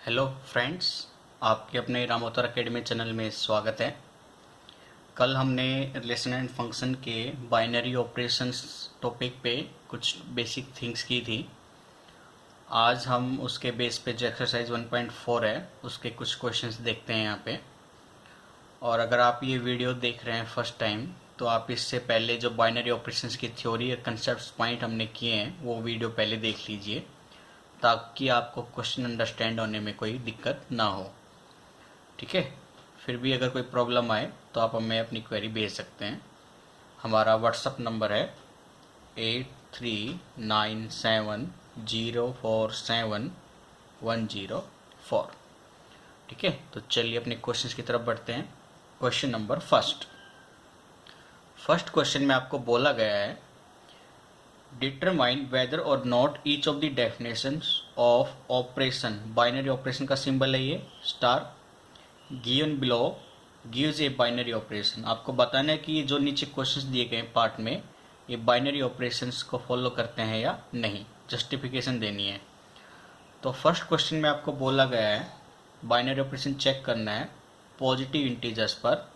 Hello friends, आपके अपने रामोतर academy channel में स्वागत है। कल हमने रिलेशन एंड फंक्शन के बाइनरी ऑपरेशंस टॉपिक पे कुछ बेसिक थिंग्स की थी। आज हम उसके बेस पे जो एक्सरसाइज 1.4 है उसके कुछ क्वेश्चंस देखते हैं यहाँ पे। और अगर आप ये वीडियो देख रहे हैं फर्स्ट टाइम तो आप इससे पहले जो बाइनरी ऑपरेशंस की थ्योरी और कंसेप्ट पॉइंट हमने किए हैं वो वीडियो पहले देख लीजिए, ताकि आपको क्वेश्चन अंडरस्टैंड होने में कोई दिक्कत ना हो। ठीक है, फिर भी अगर कोई प्रॉब्लम आए तो आप हमें अपनी क्वेरी भेज सकते हैं। हमारा व्हाट्सअप नंबर है 8397047104। ठीक है, तो चलिए अपने क्वेश्चंस की तरफ बढ़ते हैं। क्वेश्चन नंबर फर्स्ट क्वेश्चन में आपको बोला गया है डिटरमाइन वेदर और not each of the definitions of operation. Binary operation का सिंबल है ये star. Given below gives a binary operation. आपको बताना है कि ये जो नीचे क्वेश्चंस दिए गए पार्ट में ये बाइनरी ऑपरेशंस को फॉलो करते हैं या नहीं, जस्टिफिकेशन देनी है। तो फर्स्ट क्वेश्चन में आपको बोला गया है बाइनरी ऑपरेशन चेक करना है पॉजिटिव इंटीजर्स पर,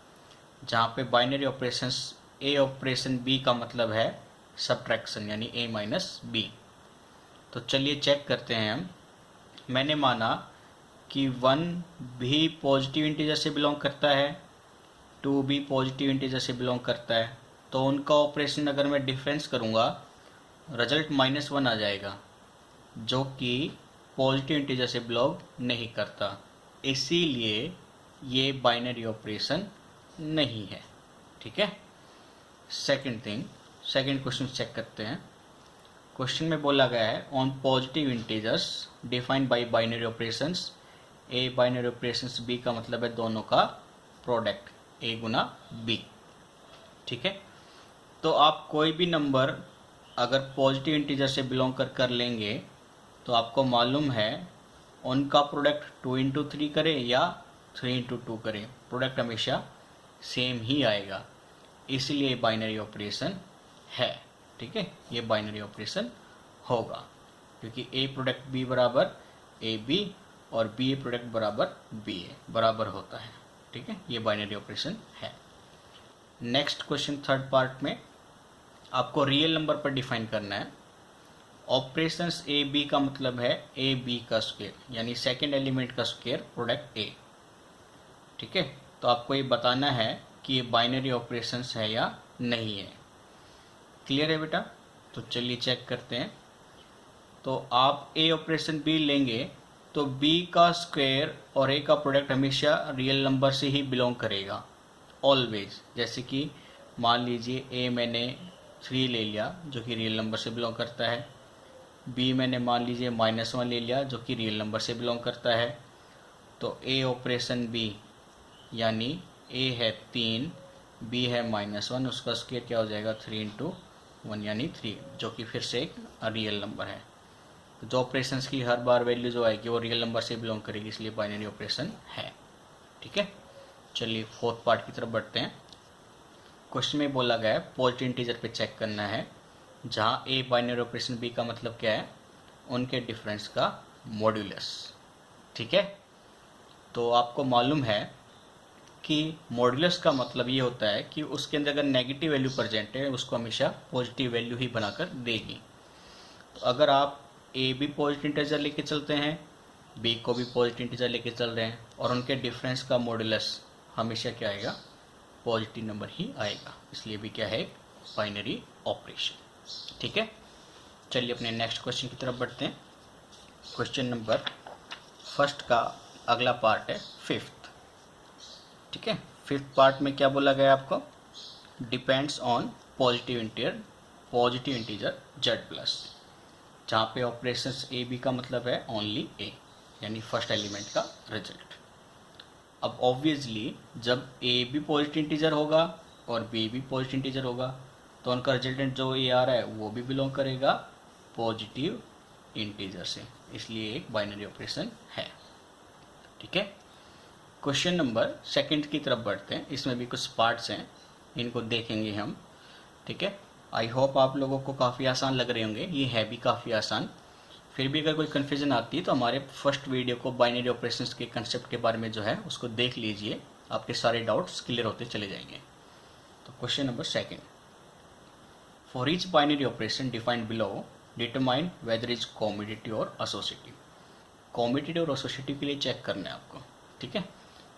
जहाँ पे बाइनरी ऑपरेशंस ए ऑपरेशन बी का मतलब है सब्ट्रैक्शन यानी a माइनस बी। तो चलिए चेक करते हैं हम। मैंने माना कि 1 भी पॉजिटिव इंटीजर से बिलोंग करता है, 2 भी पॉजिटिव इंटीजर से बिलोंग करता है, तो उनका ऑपरेशन अगर मैं डिफरेंस करूँगा रिजल्ट -1 आ जाएगा, जो कि पॉजिटिव इंटीजर से बिलोंग नहीं करता। इसीलिए ये बाइनरी ऑपरेशन नहीं है। ठीक है, सेकंड क्वेश्चन चेक करते हैं। क्वेश्चन में बोला गया है on positive integers defined by binary operations A binary operations B का मतलब है दोनों का प्रोडक्ट ए गुना बी। ठीक है, तो आप कोई भी नंबर अगर पॉजिटिव इंटीजर से बिलोंग कर लेंगे तो आपको मालूम है उनका प्रोडक्ट 2 इंटू 3 करें या 3 इंटू 2 करें, प्रोडक्ट हमेशा सेम ही आएगा। इसलिए बाइनरी ऑपरेशन है। ठीक है, ये बाइनरी ऑपरेशन होगा क्योंकि ए प्रोडक्ट बी बराबर ए बी और बी ए प्रोडक्ट बराबर बी ए बराबर होता है। ठीक है, ये बाइनरी ऑपरेशन है। नेक्स्ट क्वेश्चन थर्ड पार्ट में आपको रियल नंबर पर डिफाइन करना है। ऑपरेशंस ए बी का मतलब है ए बी का स्क्वायर यानी सेकेंड एलिमेंट का स्क्वायर प्रोडक्ट ए। ठीक है, तो आपको ये बताना है कि ये बाइनरी ऑपरेशंस है या नहीं है। क्लियर है बेटा? तो चलिए चेक करते हैं। तो आप ए ऑपरेशन बी लेंगे तो बी का स्क्वायर और ए का प्रोडक्ट हमेशा रियल नंबर से ही बिलोंग करेगा ऑलवेज। जैसे कि मान लीजिए ए मैंने 3 ले लिया जो कि रियल नंबर से बिलोंग करता है, बी मैंने मान लीजिए -1 ले लिया जो कि रियल नंबर से बिलोंग करता है। तो ए ऑपरेशन बी यानी ए है 3, बी है -1, उसका स्क्वायर क्या हो जाएगा 3 इंटू 1 यानी 3, जो कि फिर से एक रियल नंबर है। तो जो ऑपरेशंस की हर बार वैल्यू जो आएगी वो रियल नंबर से बिलोंग करेगी, इसलिए बाइनरी ऑपरेशन है। ठीक है, चलिए फोर्थ पार्ट की तरफ बढ़ते हैं। क्वेश्चन में बोला गया है पॉजिटिव इंटीजर पे चेक करना है, जहाँ ए बाइनरी ऑपरेशन बी का मतलब क्या है उनके डिफरेंस का मॉड्यूलस। ठीक है, तो आपको मालूम है कि मॉड्यूलस का मतलब ये होता है कि उसके अंदर अगर नेगेटिव वैल्यू प्रेजेंट है उसको हमेशा पॉजिटिव वैल्यू ही बनाकर देगी। तो अगर आप ए भी पॉजिटिव इंटीजर लेके चलते हैं, बी को भी पॉजिटिव इंटीजर लेके चल रहे हैं और उनके डिफरेंस का मॉड्यूलस हमेशा क्या आएगा, पॉजिटिव नंबर ही आएगा, इसलिए भी क्या है बाइनरी ऑपरेशन। ठीक है, चलिए अपने नेक्स्ट क्वेश्चन की तरफ बढ़ते हैं। क्वेश्चन नंबर फर्स्ट का अगला पार्ट है फिफ्थ। ठीक है, फिफ्थ पार्ट में क्या बोला गया आपको, depends on positive integer Z plus, जहाँ पे ऑपरेशंस ए बी का मतलब है ओनली ए यानी फर्स्ट एलिमेंट का रिजल्ट। अब ऑब्वियसली जब ए भी पॉजिटिव इंटीजर होगा और बी भी पॉजिटिव इंटीजर होगा तो उनका रिजल्टेंट जो ए आ रहा है वो भी बिलोंग करेगा पॉजिटिव इंटीजर से, इसलिए एक बाइनरी ऑपरेशन है। ठीक है, क्वेश्चन नंबर सेकंड की तरफ बढ़ते हैं। इसमें भी कुछ पार्ट्स हैं, इनको देखेंगे हम। ठीक है, आई होप आप लोगों को काफ़ी आसान लग रहे होंगे, ये है भी काफ़ी आसान। फिर भी अगर कोई कन्फ्यूजन आती है तो हमारे फर्स्ट वीडियो को बाइनरी ऑपरेशंस के कंसेप्ट के बारे में जो है उसको देख लीजिए, आपके सारे डाउट्स क्लियर होते चले जाएंगे। तो question number second, for each binary operation defined below determine whether is commutative और एसोसिएटिव। कॉम्यूटेटिव और एसोसिएटिव के लिए चेक करना है आपको, ठीक है।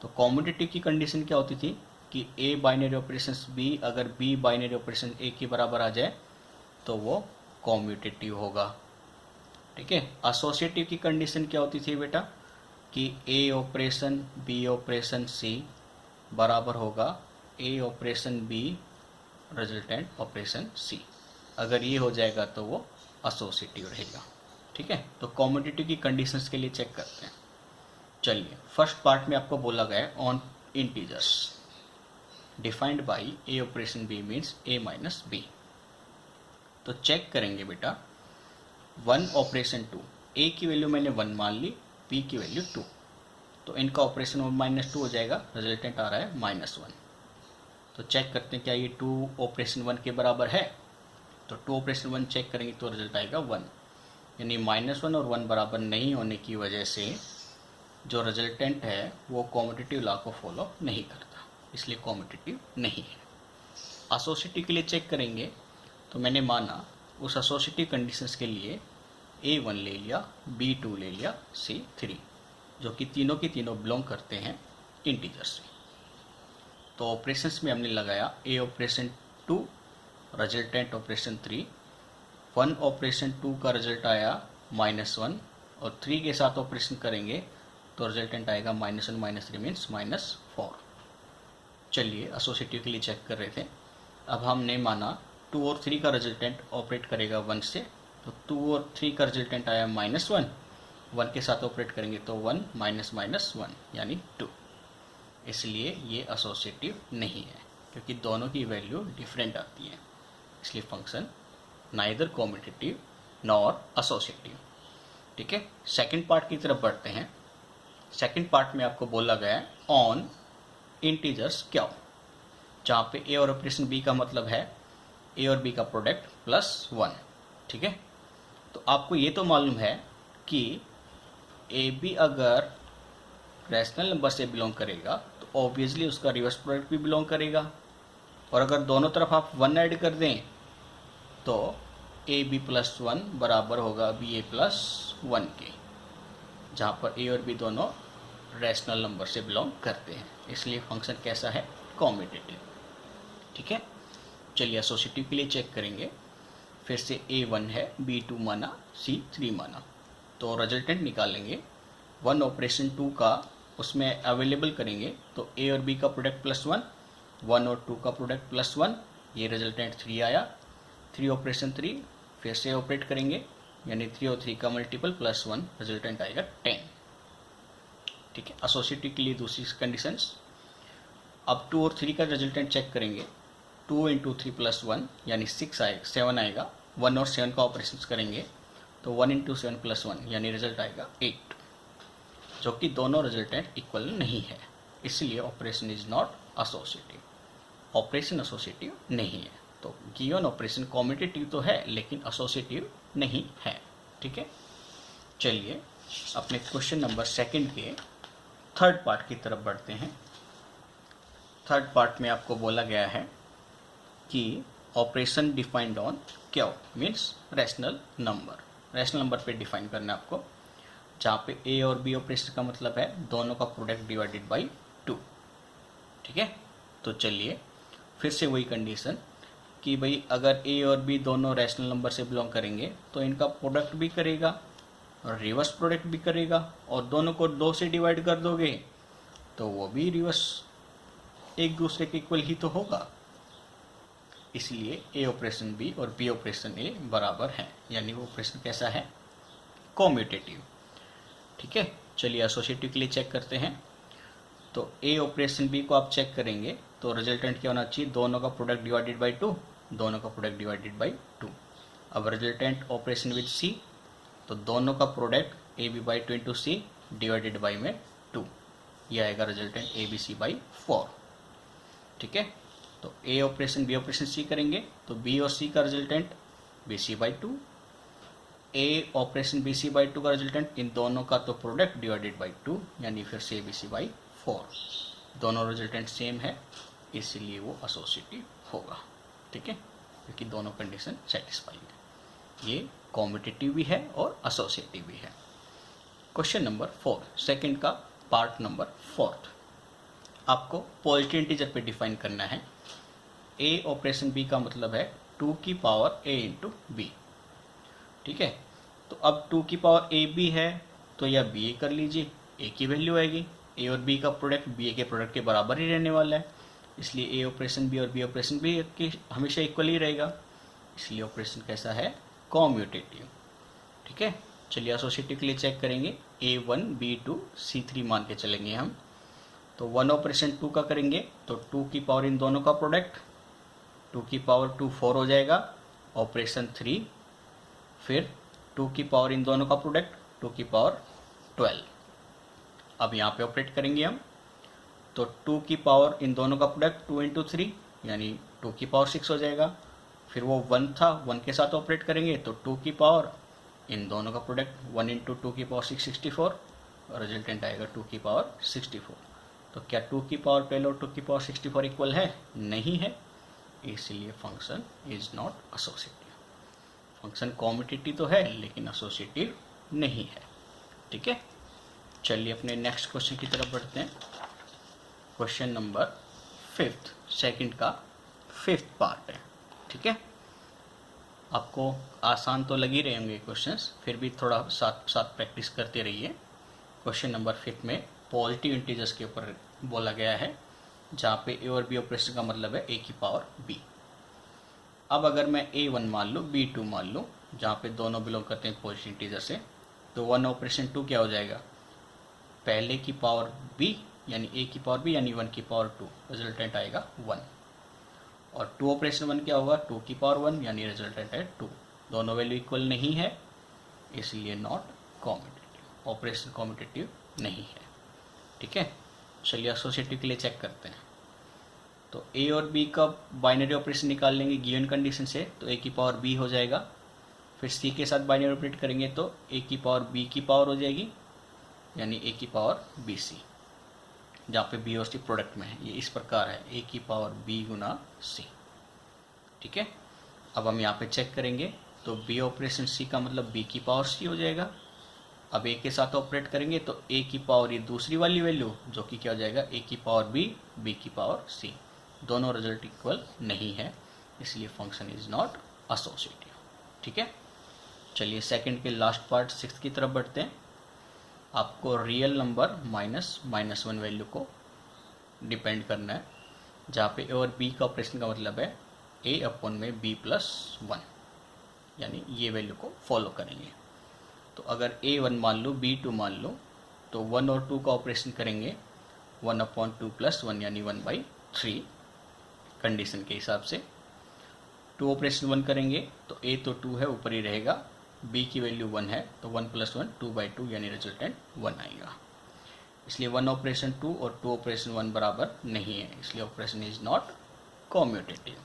तो कॉम्यूटेटिव की कंडीशन क्या होती थी कि ए बाइनरी ऑपरेशन बी, अगर बी बाइनरी ऑपरेशन ए के बराबर आ जाए तो वो कॉम्यूटेटिव होगा, ठीक है। एसोसिएटिव की कंडीशन क्या होती थी बेटा कि ए ऑपरेशन बी ऑपरेशन सी बराबर होगा ए operation B resultant operation C. अगर ये हो जाएगा तो वो एसोसिएटिव रहेगा, ठीक है। तो कॉम्यूटेटिव की कंडीशंस के लिए चेक करते हैं। चलिए, फर्स्ट पार्ट में आपको बोला गया है on integers defined by A operation B means A minus B. तो चेक करेंगे बेटा 1 ऑपरेशन 2, ए की वैल्यू मैंने 1 मान ली, बी की वैल्यू 2, तो इनका ऑपरेशन -2 हो जाएगा, रिजल्टेंट आ रहा है -1। तो चेक करते हैं क्या ये 2 ऑपरेशन 1 के बराबर है। तो 2 ऑपरेशन 1 चेक करेंगे तो रिजल्ट आएगा 1, यानी -1 और 1 बराबर नहीं होने की वजह से जो रिजल्टेंट है वो कॉम्यूटेटिव लॉ को फॉलो नहीं करता, इसलिए कॉम्यूटेटिव नहीं है। एसोसिएटिव के लिए चेक करेंगे तो मैंने माना उस एसोसिएटिव कंडीशंस के लिए A1 ले लिया, B2 ले लिया, C3, जो कि तीनों की तीनों बिलोंग करते हैं इंटीजर से। तो ऑपरेशंस में हमने लगाया ए ऑपरेशन 2 रिजल्टेंट ऑपरेशन 3, 1 ऑपरेशन 2 का रिजल्ट आया -1 और 3 के साथ ऑपरेशन करेंगे तो रिजल्टेंट आएगा -1 -3 मीन्स -4। चलिए, एसोसिएटिव के लिए चेक कर रहे थे। अब हमने माना 2 और 3 का रिजल्टेंट ऑपरेट करेगा 1 से, तो 2 और 3 का रिजल्टेंट आया -1, 1 के साथ ऑपरेट करेंगे तो 1 -1 यानी 2। इसलिए ये एसोसिएटिव नहीं है क्योंकि दोनों की वैल्यू डिफरेंट आती है, इसलिए function neither commutative nor associative, ठीक है। सेकंड पार्ट की तरफ बढ़ते हैं। सेकंड पार्ट में आपको बोला गया है ऑन इंटीजर्स क्या हो, जहाँ पे ए और ऑपरेशन बी का मतलब है ए और बी का प्रोडक्ट +1, ठीक है। तो आपको ये तो मालूम है कि ए बी अगर रैशनल नंबर से बिलोंग करेगा तो ऑब्वियसली उसका रिवर्स प्रोडक्ट भी बिलोंग करेगा, और अगर दोनों तरफ आप 1 ऐड कर दें तो ए बी +1 बराबर होगा बी ए +1 के, जहाँ पर ए और बी दोनों रैशनल नंबर से बिलोंग करते हैं, इसलिए फंक्शन कैसा है, कॉम्यूटेटिव, ठीक है। चलिए, एसोसिएटिव के लिए चेक करेंगे। फिर से A1 है, B2 माना, C3 माना, तो रिजल्टेंट निकालेंगे 1 ऑपरेशन 2 का, उसमें अवेलेबल करेंगे तो A और B का प्रोडक्ट +1, 1 और 2 का प्रोडक्ट +1, ये रिजल्टेंट 3 आया। 3 ऑपरेशन 3 फिर से ऑपरेट करेंगे, यानी 3 और 3 का मल्टीपल +1, रिजल्टेंट आएगा 10, ठीक है। एसोसिएटिव के लिए दूसरी कंडीशंस। अब 2 और 3 का रिजल्टेंट चेक करेंगे, 2 × 3 + 1 यानी 7 आएगा। 1 और 7 का ऑपरेशन करेंगे तो 1 × 7 + 1 यानी रिजल्ट आएगा 8, जो कि दोनों रिजल्टेंट इक्वल नहीं है, इसलिए operation is not associative, operation associative नहीं है। तो गिवन ऑपरेशन कॉम्यूटेटिव तो है लेकिन एसोसिएटिव नहीं है, ठीक है। चलिए, अपने क्वेश्चन नंबर सेकंड के थर्ड पार्ट की तरफ बढ़ते हैं। थर्ड पार्ट में आपको बोला गया है कि ऑपरेशन डिफाइंड ऑन क्या हो, means rational number. Rational number पे डिफाइन करना है आपको, जहाँ पे ए और बी ऑपरेशन का मतलब है दोनों का प्रोडक्ट डिवाइडेड बाई 2, ठीक है। तो चलिए, फिर से वही कंडीशन कि भाई अगर ए और बी दोनों रैशनल नंबर से बिलोंग करेंगे तो इनका प्रोडक्ट भी करेगा और रिवर्स प्रोडक्ट भी करेगा, और दोनों को 2 से डिवाइड कर दोगे तो वो भी रिवर्स एक दूसरे के इक्वल ही तो होगा, इसलिए ए ऑपरेशन बी और बी ऑपरेशन ए बराबर हैं, यानी वो ऑपरेशन कैसा है, कॉम्यूटेटिव, ठीक है। चलिए, एसोसिएटिव के लिए चेक करते हैं। तो ए ऑपरेशन बी को आप चेक करेंगे तो रिजल्टेंट क्या होना चाहिए, दोनों का प्रोडक्ट डिवाइडेड बाई 2, दोनों का प्रोडक्ट डिवाइडेड बाई 2। अब रिजल्टेंट ऑपरेशन विद सी, तो दोनों का product A B by 2 × C divided by में 2, यह आएगा resultant A B C by 4, ठीक है। तो A operation B operation C करेंगे तो बी और सी का resultant B C by 2, A operation B C by 2 का रिजल्टेंट, इन दोनों का तो प्रोडक्ट डिवाइडेड बाई 2, यानी फिर से बी सी बाई 4। दोनों रिजल्टेंट सेम है, इसलिए वो एसोसिएटिव होगा। ठीक है, क्योंकि दोनों कंडीशन सेटिस्फाई है। ये कॉम्पिटिटिव भी है और एसोसिएटिव भी है। क्वेश्चन नंबर 4, सेकंड का पार्ट नंबर 4। आपको पॉजिटिव इंटीजर पे डिफाइन करना है। ए ऑपरेशन बी का मतलब है 2 की पावर ए इंटू बी। ठीक है, तो अब 2 की पावर ए बी है तो या बी ए कर लीजिए, ए की वैल्यू आएगी। ए और बी का प्रोडक्ट बी ए के प्रोडक्ट के बराबर ही रहने वाला है, इसलिए ए ऑपरेशन बी और बी ऑपरेशन बी की हमेशा इक्वल ही रहेगा, इसलिए ऑपरेशन कैसा है, कॉम्यूटेटिव। ठीक है, चलिए एसोसिएटिव के लिए चेक करेंगे। A1 B2 C3 मान के चलेंगे हम। तो 1 ऑपरेशन 2 का करेंगे तो 2 की पावर इन दोनों का प्रोडक्ट, 2 की पावर 2 4 हो जाएगा, ऑपरेशन 3, फिर 2 की पावर इन दोनों का प्रोडक्ट 2 की पावर 12। अब यहाँ पे ऑपरेट करेंगे हम, तो 2 की पावर इन दोनों का प्रोडक्ट 2 इंटू 3 यानी 2 की पावर 6 हो जाएगा। फिर वो 1 था, 1 के साथ ऑपरेट करेंगे तो 2 की पावर इन दोनों का प्रोडक्ट 1 इंटू 2 की पावर 6 64, और रिजल्टेंट आएगा 2 की पावर 64। तो क्या 2 की पावर 12 और 2 की पावर 64 इक्वल है? नहीं है, इसलिए function is not associative. Function competitive तो है लेकिन एसोसिएटिव नहीं है। ठीक है, चलिए अपने नेक्स्ट क्वेश्चन की तरफ बढ़ते हैं। क्वेश्चन नंबर 5, सेकंड का 5th पार्ट है। ठीक है, आपको आसान तो लग ही रहे होंगे क्वेश्चंस, फिर भी थोड़ा साथ साथ प्रैक्टिस करते रहिए। क्वेश्चन नंबर 5 में पॉजिटिव इंटीजर्स के ऊपर बोला गया है, जहाँ पे ए और बी ऑपरेशन का मतलब है ए की पावर बी। अब अगर मैं A1 मान लूँ, B2 मान लूँ, जहाँ पे दोनों बिलोंग करते हैं पॉजिटिव इंटीजर से, तो 1 ऑपरेशन 2 क्या हो जाएगा, पहले की पावर b यानी a की पावर b यानी 1 की पावर 2, रिजल्टेंट आएगा 1। और 2 ऑपरेशन 1 क्या होगा, 2 की पावर 1 यानी रिजल्टेंट है 2। दोनों वैल्यू इक्वल नहीं है, इसलिए नॉट कॉम्पिटिटिव, ऑपरेशन कॉम्पिटिटिव नहीं है। ठीक है, चलिए एसोसिएटिव के लिए चेक करते हैं। तो a और b का बाइनरी ऑपरेशन निकाल लेंगे गिवन कंडीशन से, तो a की पावर b हो जाएगा। फिर c के साथ बाइनरी ऑपरेट करेंगे तो a की पावर b की पावर हो जाएगी, यानी a की पावर bc, जहाँ पे b और c प्रोडक्ट में है। ये इस प्रकार है, a की पावर b गुना c। ठीक है, अब हम यहाँ पे चेक करेंगे तो b ऑपरेशन c का मतलब b की पावर c हो जाएगा। अब a के साथ ऑपरेट करेंगे तो a की पावर ये दूसरी वाली वैल्यू, जो कि क्या हो जाएगा, a की पावर b, b की पावर c। दोनों रिजल्ट इक्वल नहीं है, इसलिए फंक्शन इज नॉट एसोसिएटिव। ठीक है, चलिए सेकंड के लास्ट पार्ट 6 की तरफ बढ़ते हैं। आपको रियल नंबर -(-1) वैल्यू को डिपेंड करना है, जहाँ पे ए और बी का ऑपरेशन का मतलब है a अपॉन में b+1, यानी ये वैल्यू को फॉलो करेंगे। तो अगर a1 मान लो, b2 मान लो, तो 1 और 2 का ऑपरेशन करेंगे 1/2+1 यानी 1/3 कंडीशन के हिसाब से। 2 ऑपरेशन 1 करेंगे तो a तो 2 है, ऊपर ही रहेगा, b की वैल्यू 1 है, तो 1+1 2/2 यानी रिजल्टेंट 1 आएगा। इसलिए 1 ऑपरेशन 2 और 2 ऑपरेशन 1 बराबर नहीं है, इसलिए ऑपरेशन इज नॉट कॉम्यूटेटिव।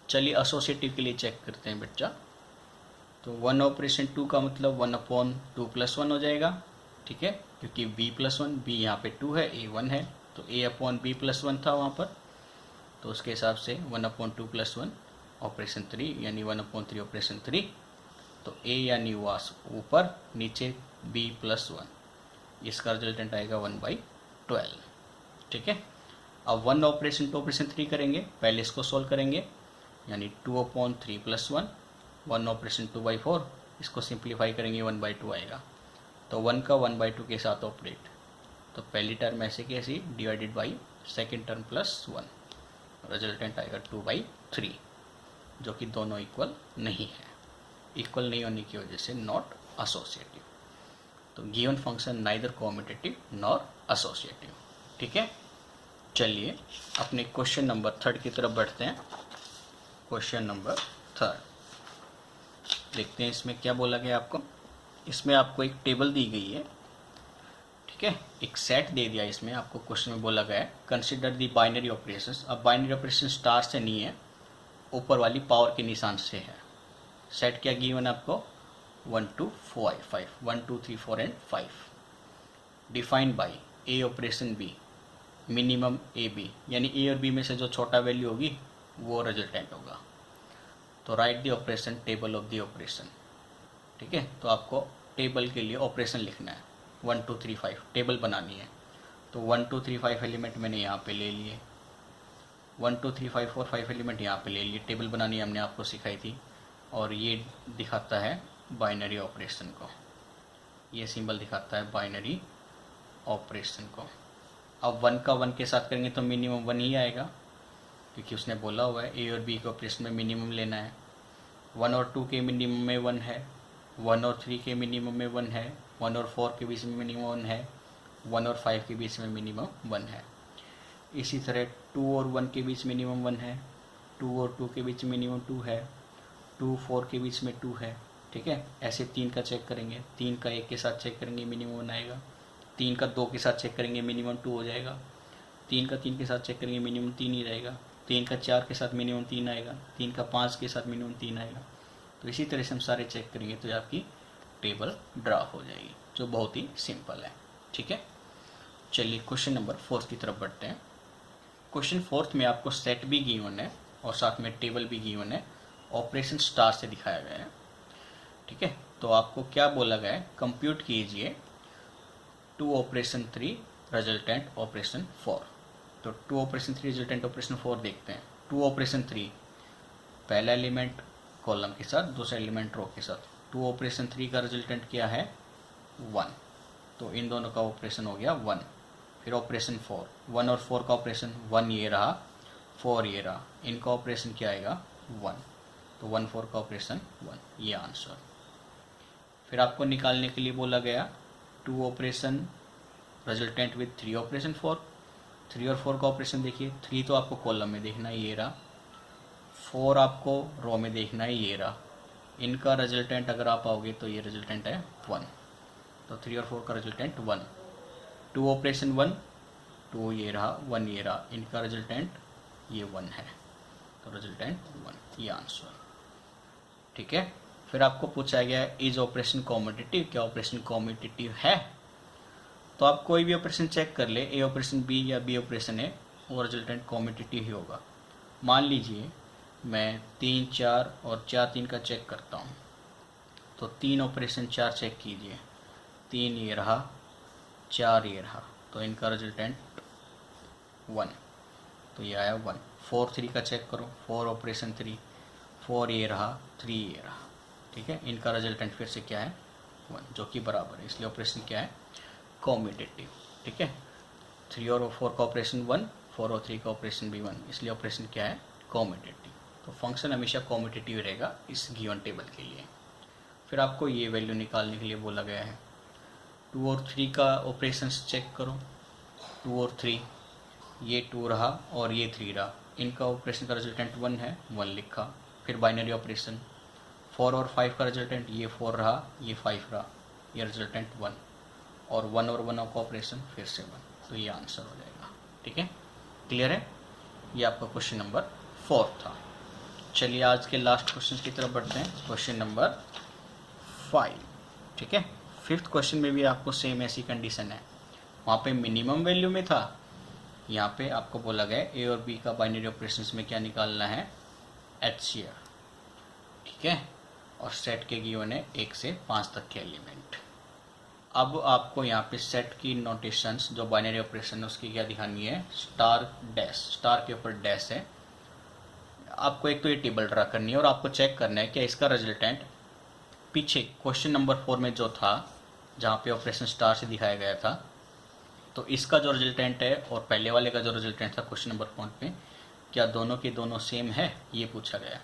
चलिए एसोसिएटिव के लिए चेक करते हैं बच्चा। तो 1 ऑपरेशन 2 का मतलब 1/2+1 हो जाएगा। ठीक है, क्योंकि b+1, b यहाँ पे 2 है, a 1 है, तो a/b+1 था वहाँ पर, तो उसके हिसाब से 1/2+1 ऑपरेशन 3 यानी 1/3 ऑपरेशन 3। तो a यानी वास ऊपर, नीचे b+1, इसका रिजल्टेंट आएगा 1/12। ठीक है, अब 1 ऑपरेशन 2 ऑपरेशन 3 करेंगे, पहले इसको सोल्व करेंगे, यानी 2/3+1, 1 ऑपरेशन 2/4, इसको सिंप्लीफाई करेंगे 1/2 आएगा। तो 1 का 1/2 के साथ ऑपरेट, तो पहली टर्म ऐसे कैसी, divided by second term +1, resultant आएगा 2/3, जो कि दोनों इक्वल नहीं है। इक्वल नहीं होने की वजह से नॉट एसोसिएटिव। तो given function neither commutative nor associative. ठीक है, चलिए अपने क्वेश्चन नंबर 3 की तरफ बढ़ते हैं। क्वेश्चन नंबर 3 देखते हैं, इसमें क्या बोला गया आपको। इसमें आपको एक टेबल दी गई है, ठीक है, एक सेट दे दिया। इसमें आपको क्वेश्चन में बोला गया है कंसिडर दी बाइनरी ऑपरेशंस। अब बाइनरी ऑपरेशन स्टार से नहीं है, ऊपर वाली पावर के निशान से है। सेट क्या गिवन आपको, 1 to 5, 1 2 3 4 and 5। Defined by A operation B minimum A B, यानी ए और बी में से जो छोटा वैल्यू होगी वो रिजल्टेंट होगा। तो right the operation table of the operation. ठीक है, तो आपको टेबल के लिए ऑपरेशन लिखना है 1 2 3 5 टेबल बनानी है। तो 1 2 3 5 एलिमेंट मैंने यहाँ पे ले लिए, 1 2 3 5 4 5 एलिमेंट यहाँ पे ले लिए। टेबल बनानी हमने आपको सिखाई थी, और ये दिखाता है बाइनरी ऑपरेशन को, ये सिंबल दिखाता है बाइनरी ऑपरेशन को। अब 1 का 1 के साथ करेंगे तो मिनिमम 1 ही आएगा, क्योंकि उसने बोला हुआ है ए और बी के ऑपरेशन में मिनिमम लेना है। 1 और 2 के मिनिमम में 1 है, 1 और 3 के मिनिमम में 1 है, 1 और 4 के बीच में मिनिमम 1 है, 1 और 5 के बीच में मिनिमम 1 है। इसी तरह 2 और 1 के बीच मिनिमम 1 है, 2 और 2 के बीच मिनिमम 2 है, 2 4 के बीच में 2 है। ठीक है, ऐसे 3 का चेक करेंगे, 3 का 1 के साथ चेक करेंगे मिनिमम 1 आएगा, 3 का 2 के साथ चेक करेंगे मिनिमम 2 हो जाएगा, 3 का 3 के साथ चेक करेंगे मिनिमम 3 ही रहेगा, 3 का 4 के साथ मिनिमम 3 आएगा, 3 का 5 के साथ मिनिमम 3 आएगा। तो इसी तरह से हम सारे चेक करेंगे तो आपकी टेबल ड्रा हो जाएगी, जो बहुत ही सिंपल है। ठीक है, चलिए क्वेश्चन नंबर 4 की तरफ बढ़ते हैं। क्वेश्चन 4 में आपको सेट भी गिवन है और साथ में टेबल भी गिवन है, ऑपरेशन स्टार से दिखाया गया है। ठीक है, तो आपको क्या बोला गया है, कंप्यूट कीजिए 2 ऑपरेशन 3 रिजल्टेंट ऑपरेशन 4। तो 2 ऑपरेशन 3 रिजल्टेंट ऑपरेशन 4 देखते हैं। 2 ऑपरेशन 3 पहला एलिमेंट कॉलम के साथ, दूसरा एलिमेंट रो के साथ। 2 ऑपरेशन 3 का रिजल्टेंट क्या है 1, तो इन दोनों का ऑपरेशन हो गया 1। फिर ऑपरेशन 4, 1 और 4 का ऑपरेशन 1 ये रहा, 4 ये रहा, इनका ऑपरेशन क्या आएगा 1, तो 1 4 का ऑपरेशन 1, ये आंसर। फिर आपको निकालने के लिए बोला गया 2 ऑपरेशन रिजल्टेंट विद 3 ऑपरेशन 4। 3 और 4 का ऑपरेशन देखिए, 3 तो आपको कॉलम में देखना है, ये रहा, 4 आपको रो में देखना है, ये रहा। इनका रिजल्टेंट अगर आप आओगे तो ये रिजल्टेंट है 1, तो 3 और 4 का रिजल्टेंट 1। 2 ऑपरेशन 1, 2 ये रहा, 1 ये रहा, इनका रिजल्टेंट ये 1 है, तो रिजल्टेंट 1, ये आंसर। ठीक है, फिर आपको पूछा गया है इज ऑपरेशन कॉम्यूटेटिव, क्या ऑपरेशन कॉम्यूटेटिव है। तो आप कोई भी ऑपरेशन चेक कर ले, ए ऑपरेशन बी या बी ऑपरेशन ए, वो रिजल्टेंट कॉम्यूटेटिव ही होगा। मान लीजिए मैं 3 4 और 4 3 का चेक करता हूँ, तो 3 ऑपरेशन 4 चेक कीजिए, 3 ये रहा, 4 ये रहा, तो इनका रिजल्टेंट 1, तो ये आया 1। 4 3 का चेक करो, 4 ऑपरेशन 3, 4 ये रहा, 3 ये रहा। ठीक है, इनका रिजल्टेंट फिर से क्या है 1, जो कि बराबर है, इसलिए ऑपरेशन क्या है कॉम्यूटेटिव। ठीक है, 3 और 4 का ऑपरेशन 1, 4 और 3 का ऑपरेशन भी 1, इसलिए ऑपरेशन क्या है कॉम्यूटेटिव। तो फंक्शन हमेशा कॉम्यूटेटिव रहेगा इस गिवन टेबल के लिए। फिर आपको ये वैल्यू निकालने के लिए बोला गया है 2 और 3 का ऑपरेशन चेक करो, 2 और 3, ये 2 रहा और ये 3 रहा, इनका ऑपरेशन का रिजल्टेंट 1 है, 1 लिखा। फिर बाइनरी ऑपरेशन 4 और 5 का रिजल्टेंट ये 4 रहा, ये 5 रहा, ये रिजल्टेंट 1, और 1 और 1 का ऑपरेशन फिर से 1, तो ये आंसर हो जाएगा। ठीक है, क्लियर है, ये आपका क्वेश्चन नंबर 4 था। चलिए आज के लास्ट क्वेश्चन की तरफ बढ़ते हैं, क्वेश्चन नंबर 5। ठीक है, 5th क्वेश्चन में भी आपको सेम ऐसी कंडीशन है, वहाँ पे मिनिमम वैल्यू में था, यहाँ पे आपको बोला गया ए और बी का बाइनरी ऑपरेशंस में क्या निकालना है HCF। ठीक है, और सेट के गिवन है 1 से 5 तक के एलिमेंट। अब आपको यहाँ पे सेट की नोटेशंस जो बाइनरी ऑपरेशन है उसकी क्या दिखानी है, स्टार डैश, स्टार के ऊपर डैश है। आपको एक तो ये टेबल ड्रा करनी है और आपको चेक करना है कि इसका रिजल्टेंट पीछे क्वेश्चन नंबर 4 में जो था, जहाँ पे ऑपरेशन स्टार से दिखाया गया था, तो इसका जो रिजल्टेंट है और पहले वाले का जो रिजल्टेंट था क्वेश्चन नंबर 4 में, क्या दोनों के दोनों सेम है, ये पूछा गया।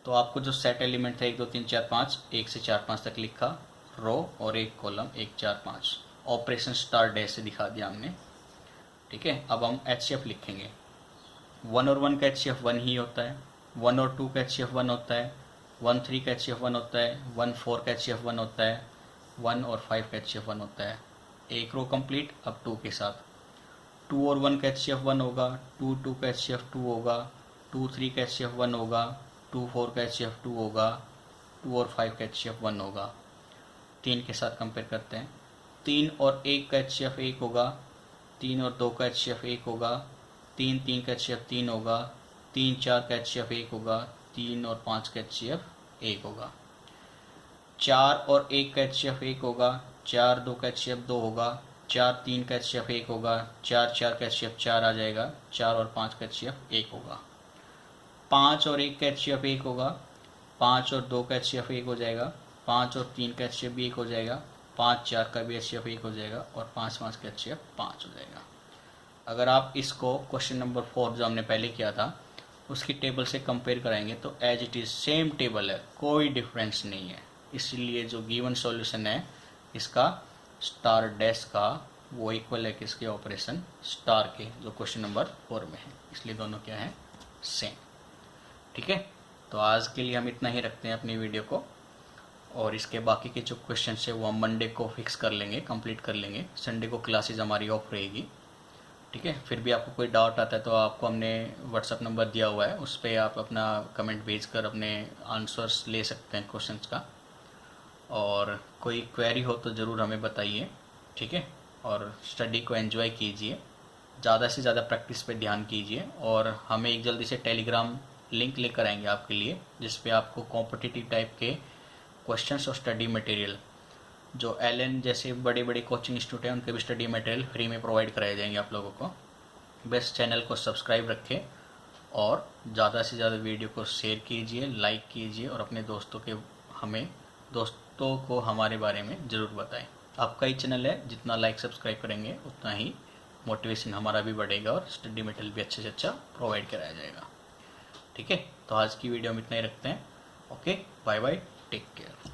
तो आपको जो सेट एलिमेंट था 1 2 3 4 5, 1 से 4 5 तक लिखा, रो और एक कॉलम 1 4 5, ऑपरेशन स्टार डैश से दिखा दिया हमने। ठीक है, अब हम HCF लिखेंगे। 1 और 1 का HCF 1 ही होता है, 1 और 2 का HCF 1 होता है, 1 3 का HCF 1 होता है, 1 4 का HCF 1 होता है, 1 और 5 का HCF 1 होता है। एक रो कंप्लीट। अब 2 के साथ 2 और 1 का HCF 1 होगा, 2 2 का HCF 2 होगा, 2 3 का HCF 1 होगा, 2 4 का HCF 2 होगा, 2 और 5 का HCF 1 होगा। 3 के साथ कंपेयर करते हैं। 3 और 1 का HCF 1 होगा। 3 और 2 का HCF 1 होगा। 3 का HCF 3 होगा। 4 का HCF 1 होगा। 3 और 5 का HCF 1 होगा। 4 और 1 का HCF 1 होगा। 4 2 का HCF 2 होगा। 4 3 का HCF 1 होगा। 4 का HCF 4 आ जाएगा। 4 और 5 का HCF 1 होगा। 5 और 1 का HCF 1 होगा। 5 और 2 का HCF 1 हो जाएगा। 5 और 3 का HCF भी 1 हो जाएगा। 5 4 का भी HCF 1 हो जाएगा और 5 5 का HCF 5 हो जाएगा। अगर आप इसको क्वेश्चन नंबर 4 जो हमने पहले किया था उसकी टेबल से कंपेयर कराएंगे तो as it is same table है, कोई डिफरेंस नहीं है। इसलिए जो गिवन सॉल्यूशन है इसका स्टार डैश का वो इक्वल है किसके, ऑपरेशन स्टार के जो क्वेश्चन नंबर 4 में है। इसलिए दोनों क्या है, सेम। ठीक है, तो आज के लिए हम इतना ही रखते हैं अपनी वीडियो को, और इसके बाकी के जो क्वेश्चन है वो हम मंडे को फिक्स कर लेंगे, कंप्लीट कर लेंगे। संडे को क्लासेज हमारी ऑफ रहेगी। ठीक है, फिर भी आपको कोई डाउट आता है तो आपको हमने व्हाट्सअप नंबर दिया हुआ है, उस पर आप अपना कमेंट भेज कर अपने आंसर्स ले सकते हैं क्वेश्चंस का। और कोई क्वेरी हो तो ज़रूर हमें बताइए। ठीक है, और स्टडी को एंजॉय कीजिए, ज़्यादा से ज़्यादा प्रैक्टिस पे ध्यान कीजिए। और हमें एक जल्दी से टेलीग्राम लिंक लेकर आएंगे आपके लिए, जिस पे आपको कॉम्पिटिटिव टाइप के क्वेश्चंस और स्टडी मटेरियल जो एलएन जैसे बड़े बड़े कोचिंग इंस्टीट्यूट हैं उनके भी स्टडी मटेरियल फ्री में प्रोवाइड कराए जाएंगे आप लोगों को। बेस्ट चैनल को सब्सक्राइब रखें और ज़्यादा से ज़्यादा वीडियो को शेयर कीजिए, लाइक कीजिए और अपने दोस्तों को हमारे बारे में ज़रूर बताएं। आपका ही चैनल है, जितना लाइक सब्सक्राइब करेंगे उतना ही मोटिवेशन हमारा भी बढ़ेगा और स्टडी मटेरियल भी अच्छे से अच्छा प्रोवाइड कराया जाएगा। ठीक है, तो आज की वीडियो में इतना ही रखते हैं। Okay, bye bye, take care.